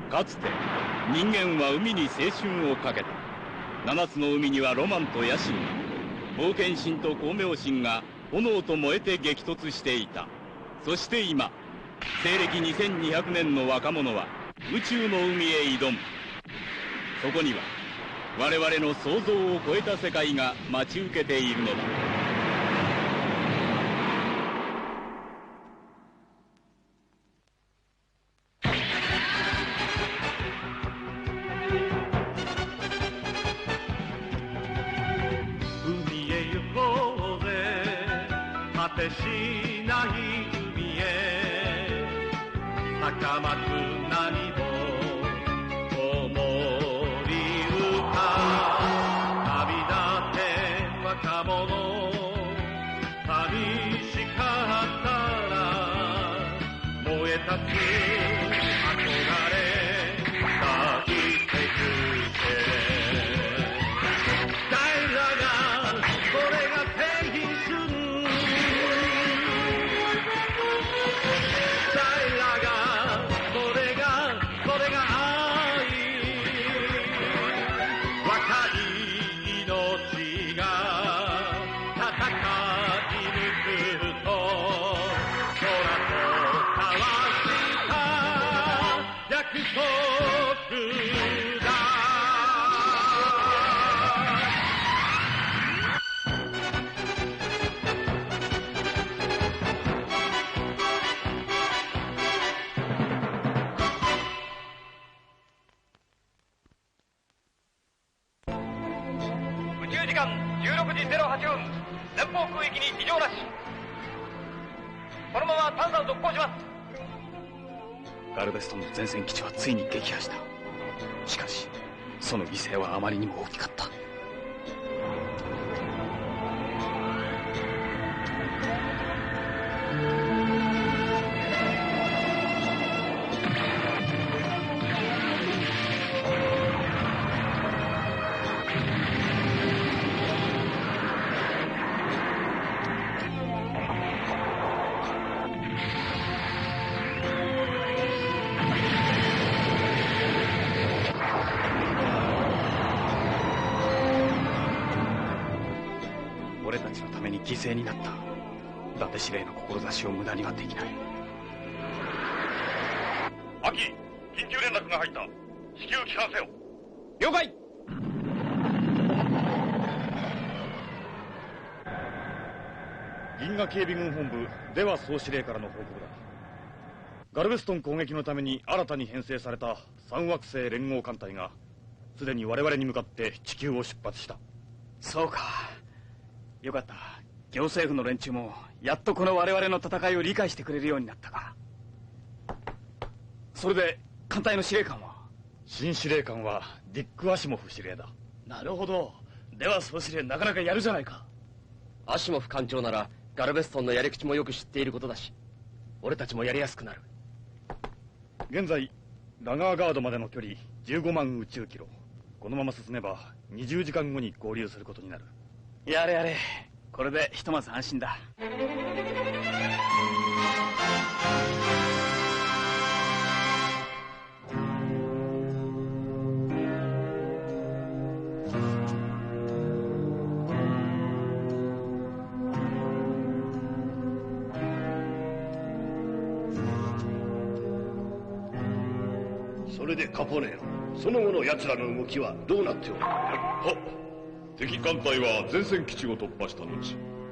かつて人間は海に青春をかけた。七つの海にはロマンと野心が、冒険心と光明心が炎と燃えて激突していた。そして今、西暦2200年の若者は宇宙の海へ挑む。そこには我々の想像を超えた世界が待ち受けているのだ。海へ行こうぜ、果てしない海へ。高松何も子守歌、旅立て若者、寂しかったら燃え立つ憧れ抱いてくれ。誰らがこれが青春、誰らがこれが愛。若い命が戦い抜くと空と交わした約束だ。宇宙時間16時08分、前方空域に異常なし。このまま探査を続行します。ガルベストンの前線基地はついに撃破した。しかしその犠牲はあまりにも大きかった。俺たちのために犠牲になった伊達司令の志を無駄にはできない。アキ、緊急連絡が入った。至急帰還せよ。了解。銀河警備軍本部出羽総司令からの報告だ。ガルベストン攻撃のために新たに編成された三惑星連合艦隊がすでに我々に向かって地球を出発した。そうか、よかった。行政府の連中もやっとこの我々の戦いを理解してくれるようになったか。それで艦隊の司令官は？新司令官はディック・アシモフ司令だ。なるほど。では総司令、なかなかやるじゃないか。アシモフ艦長ならガルベストンのやり口もよく知っていることだし、俺たちもやりやすくなる。現在ラガーガードまでの距離15万宇宙キロ。このまま進めば20時間後に合流することになる。やれやれ、これでひとまず安心だ。それでカポネロ、その後の奴らの動きはどうなっておる？はっ、敵艦隊は前線基地を突破した後、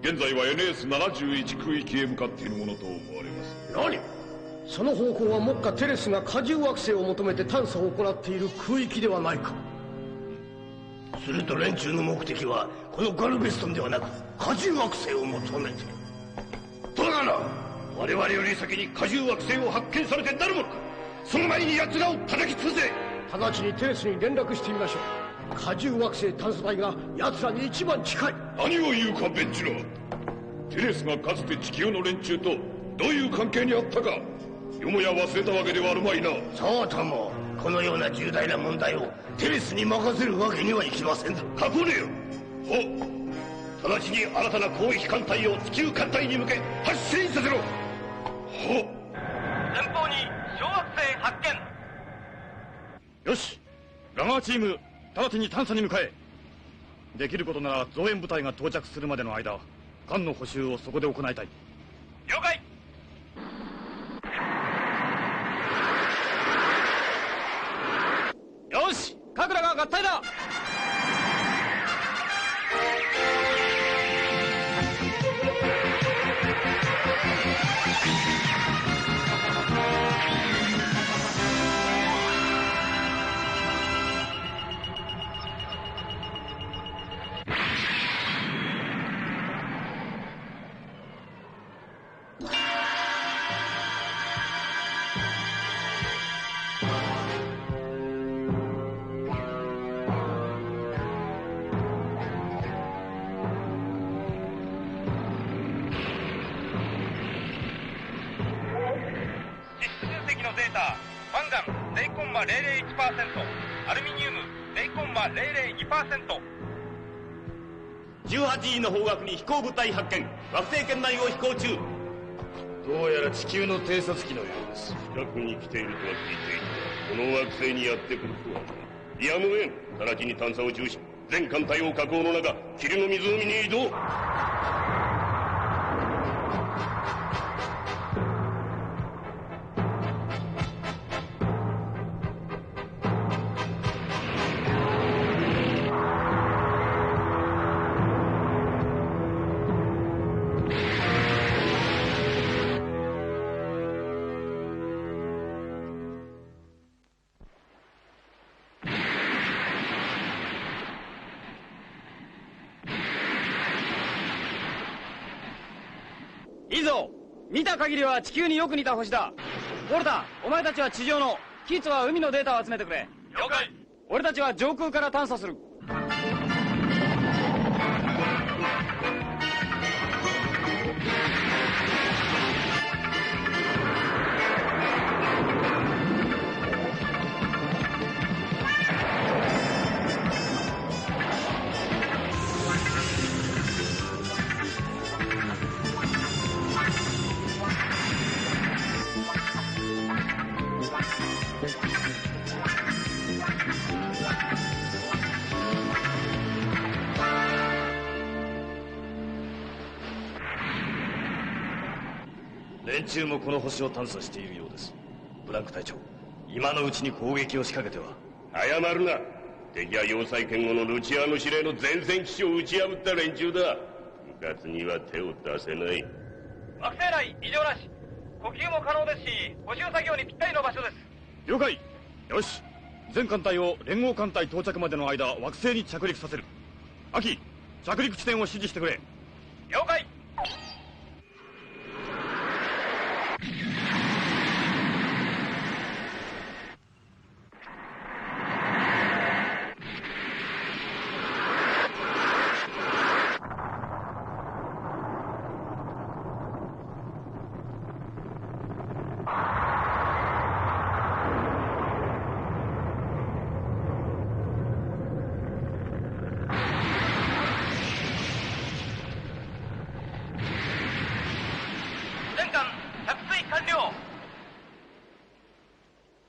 現在は NS71 空域へ向かっているものと思われます。何？その方向は目下テレスが荷重惑星を求めて探査を行っている空域ではないか。すると連中の目的はこのガルベストンではなく荷重惑星を求めている。だがな、我々より先に荷重惑星を発見されてなるものか。その前に奴らを叩き潰せ。直ちにテレスに連絡してみましょう。荷重惑星探査隊が奴らに一番近い。何を言うかベンチュラ。テレスがかつて地球の連中とどういう関係にあったか、よもや忘れたわけではあるまいな。そうとも、このような重大な問題をテレスに任せるわけにはいきませんぞ。カポネよ。直ちに新たな攻撃艦隊を地球艦隊に向け発進させろ。前方に小惑星発見。よし、ラガーチーム直ちに探査に向かえ。できることなら増援部隊が到着するまでの間、艦の補修をそこで行いたい。了解。よし、各らが合体だ。0.01%、アルミニウム 0.002%。 18時の方角に飛行物体発見。惑星圏内を飛行中。どうやら地球の偵察機のようです。近くに来ているとは聞いていた。この惑星にやってくるとはな。やむを得ん。直ちに探査を中止。全艦隊を火口の中、霧の湖に移動。いいぞ。見た限りは地球によく似た星だ。ウォルター、お前たちは地上の、キーツは海のデータを集めてくれ。了解。俺たちは上空から探査する。連中もこの星を探査しているようです。ブランク隊長、今のうちに攻撃を仕掛けては。謝るな。敵は要塞圏後のルチアーノ司令の前線基地を打ち破った連中だ。うかつには手を出せない。惑星内異常なし。呼吸も可能ですし、補修作業にぴったりの場所です。了解。よし、全艦隊を連合艦隊到着までの間、惑星に着陸させる。アキ、着陸地点を指示してくれ。了解。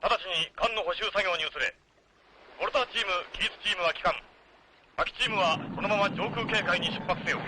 直ちに艦の補修作業に移れ。ウォルターチーム、キーツチームは帰還。アキチームはそのまま上空警戒に出発せよ。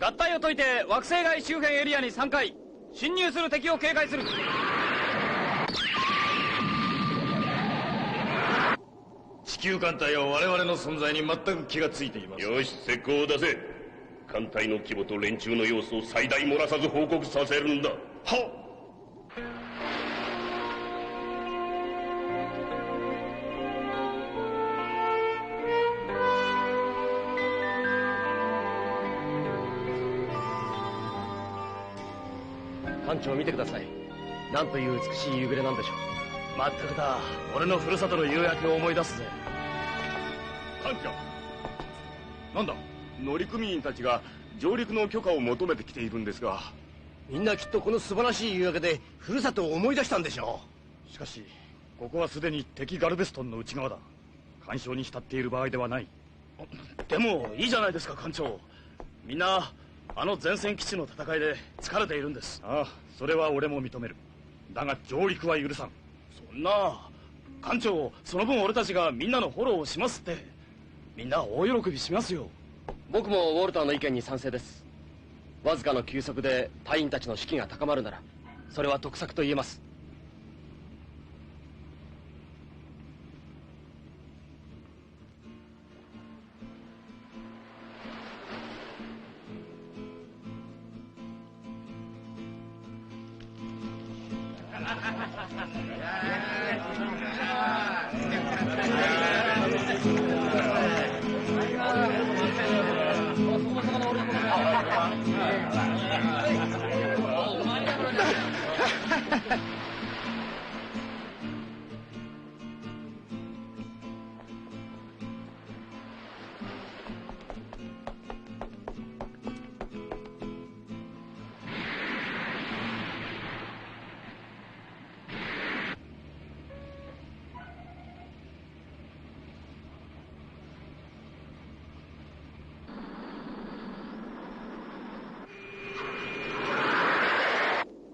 合体を解いて惑星外周辺エリアに3回。侵入する敵を警戒する。地球艦隊は我々の存在に全く気がついています。よし、石膏を出せ。艦隊の規模と連中の様子を最大漏らさず報告させるんだ。はっ。艦長見てください。なんという美しい夕暮れなんでしょう。まったくだ。俺のふるさとの夕焼けを思い出すぜ。艦長、なんだ。乗組員たちが上陸の許可を求めてきているんですが。みんなきっとこの素晴らしい夕焼けでふるさとを思い出したんでしょしかしここはすでに敵ガルベストンの内側だ。干渉に浸っている場合ではない。でもいいじゃないですか、艦長。みんなあの前線基地の戦いで疲れているんです。ああ、それは俺も認める。だが上陸は許さん。そんな、艦長、その分俺たちがみんなのフォローをしますって。みんな大喜びしますよ。僕もウォルターの意見に賛成です。わずかの休息で隊員たちの士気が高まるならそれは得策と言えます。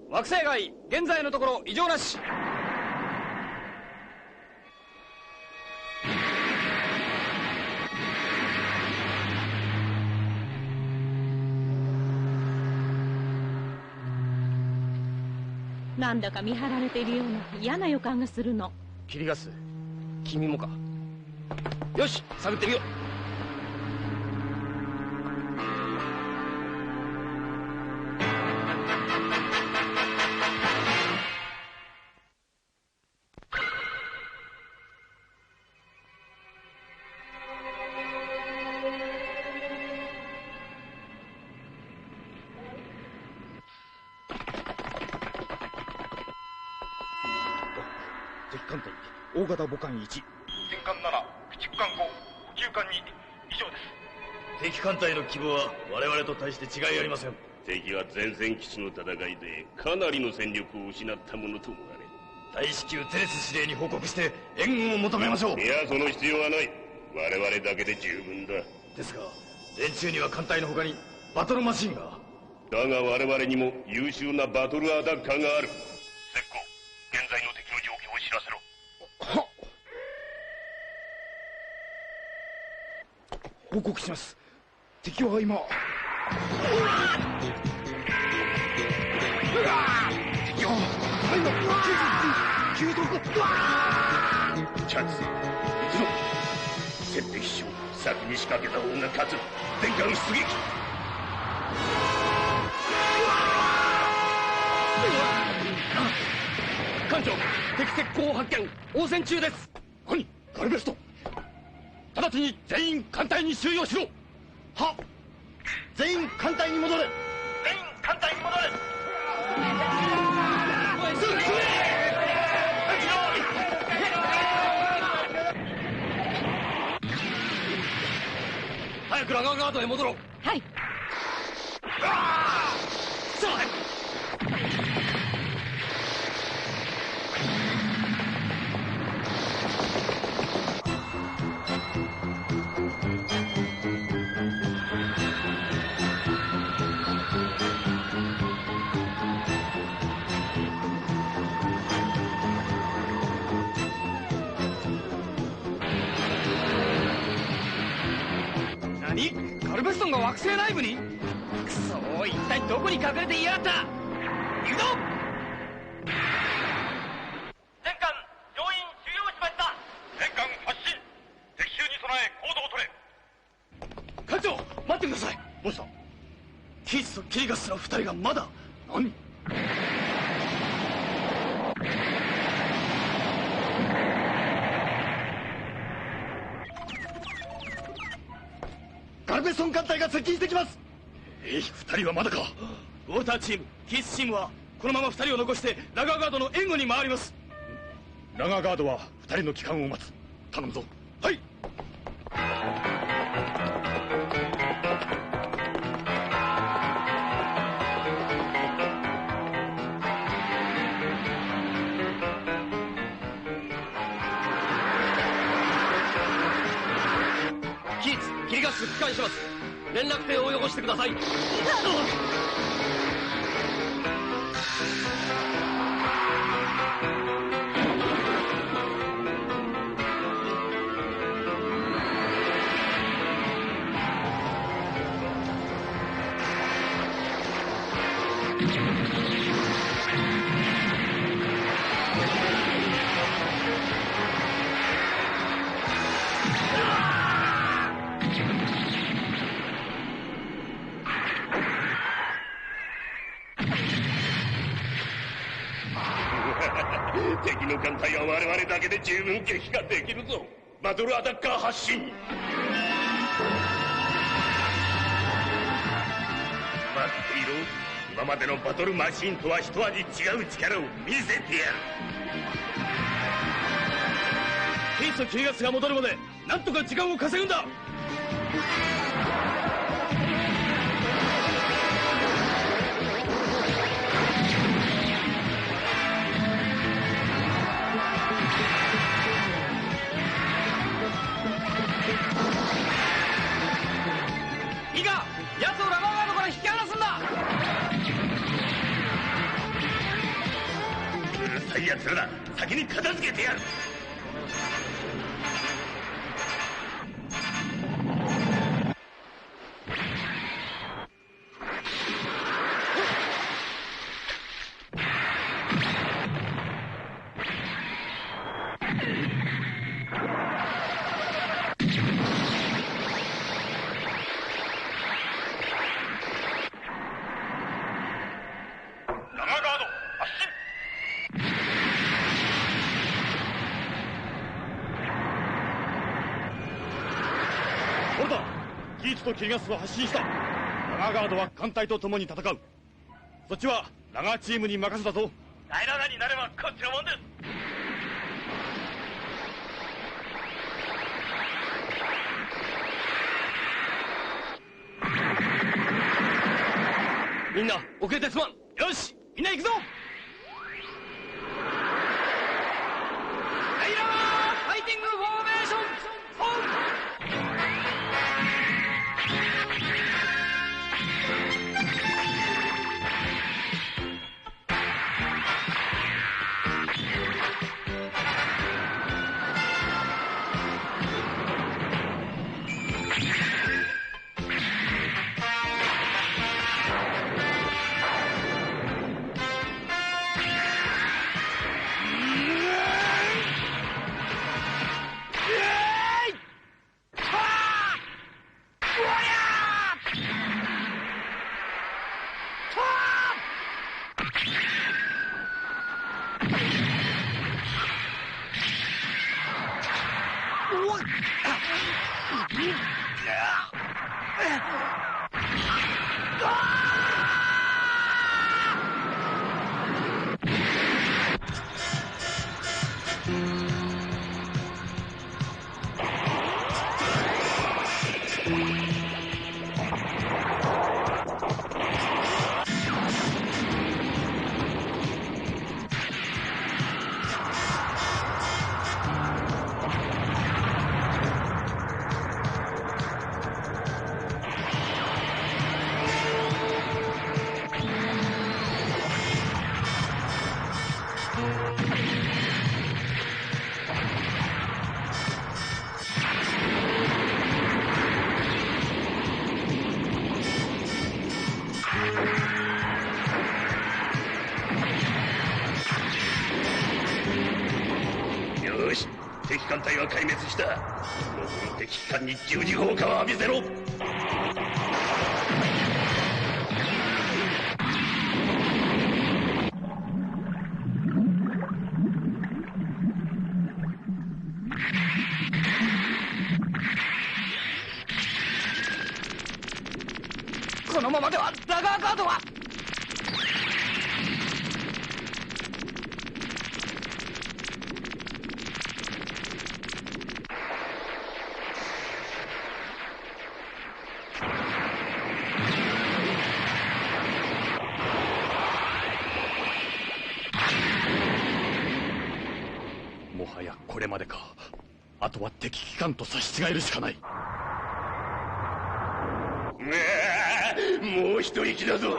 惑星外、現在のところ異常なし。なんだか見張られているような嫌な予感がするの。キリガス、君もか。よし、探ってみよう。敵艦隊大型母艦1、戦艦7、駆逐艦5、補給艦2、以上です。敵艦隊の規模は我々と大して違いありません。敵は前線基地の戦いでかなりの戦力を失ったものと思われる。大至急テレス司令に報告して援軍を求めましょう。いや、その必要はない。我々だけで十分だ。ですが連中には艦隊の他にバトルマシンが。だが我々にも優秀なバトルアタッカーがある。石膏、現在の敵の状況を知らせろ。報告します。敵は今チャンス、行くぞ。先敵将、先に仕掛けた方が勝つ。全艦出撃。艦長、敵石膏を発見。応戦中です。何、ガルベスト。直ちに全員艦隊に収容しろ。はっ。全員艦隊に戻れ。全員艦隊に戻れ。すぐ進め。早くラガーガードへ戻ろう。はい。さあ、何？ガルベストンが惑星内部に？くそー、一体どこに隠れていやがった！行くぞ！全艦乗員収容しました。全艦発進。敵襲に備え行動を取れ。艦長、待ってください。どうした？キーツとキリガスの二人がまだ。何？ガルベストン艦隊が接近してきます。二人はまだか。ウォルターチーム、キーツチームはこのまま二人を残してラガーガードの援護に回ります。ラガーガードは二人の帰還を待つ。頼むぞ。はい。キーツ、キリガス帰還します。連絡手をよこしてください。敵の艦隊は我々だけで十分撃破できるぞ。バトルアタッカー発進。待っていろ。今までのバトルマシンとは一味違う力を見せてやる。ケイスとキリガスが戻るまでなんとか時間を稼ぐんだ。いいか、奴をラバーガードから引き離すんだ。うるさい奴らだ。先に片付けてやる。ギーツとキリガスは発進した。ラガーガードは艦隊と共に戦う。そっちはラガーチームに任せたぞ。大ラガーになればこっちのもんです。みんな遅れてすまん。よし、みんな行くぞ。ダイラガーファイティングフォーメーションオン。よし、敵艦隊は壊滅した。残る敵機関に十字砲火を浴びせろ。このままではラガーガードは。もはやこれまでか。あとは敵機関と差し違えるしかない。もう一息だぞ。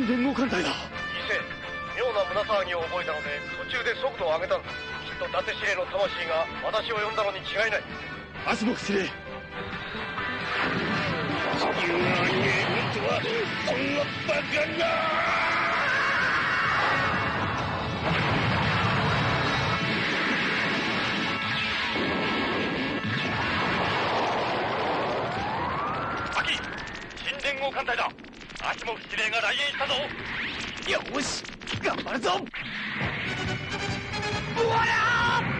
新連合艦隊だ。伊勢、妙な胸騒ぎを覚えたので途中で速度を上げたんだ。きっと伊達司令の魂が私を呼んだのに違いない。アシモフ司令、地球が逃げるとはそんなバカな。新連合艦隊だ。アシモフ司令が来園したぞ。よし、頑張るぞ。うわらー！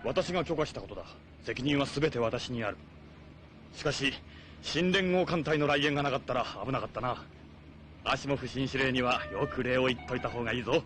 私が許可したことだ。責任は全て私にある。しかし新連合艦隊の来園がなかったら危なかったな。アシモフ新司令にはよく礼を言っといた方がいいぞ。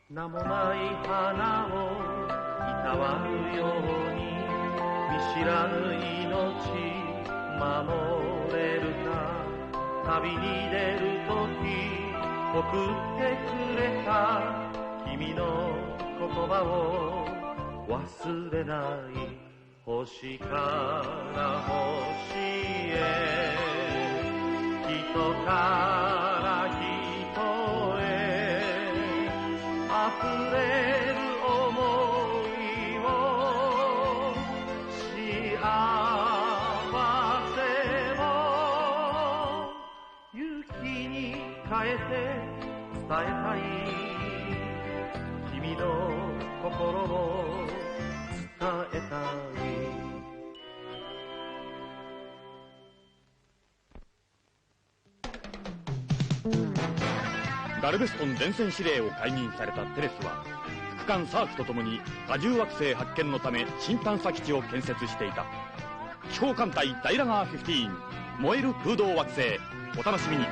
名もない花をいたわるように見知らぬ命守れるか。旅に出るとき送ってくれた君の言葉を忘れない。星から星へ人から人へ溢れる想いを幸せを雪に変えて伝えたい。君の心を伝えたい。ガルベストン前線司令を解任されたテレスは副艦サークとともに多重惑星発見のため新探査基地を建設していた。機砲艦隊ダイラガー15燃える空洞惑星、お楽しみに。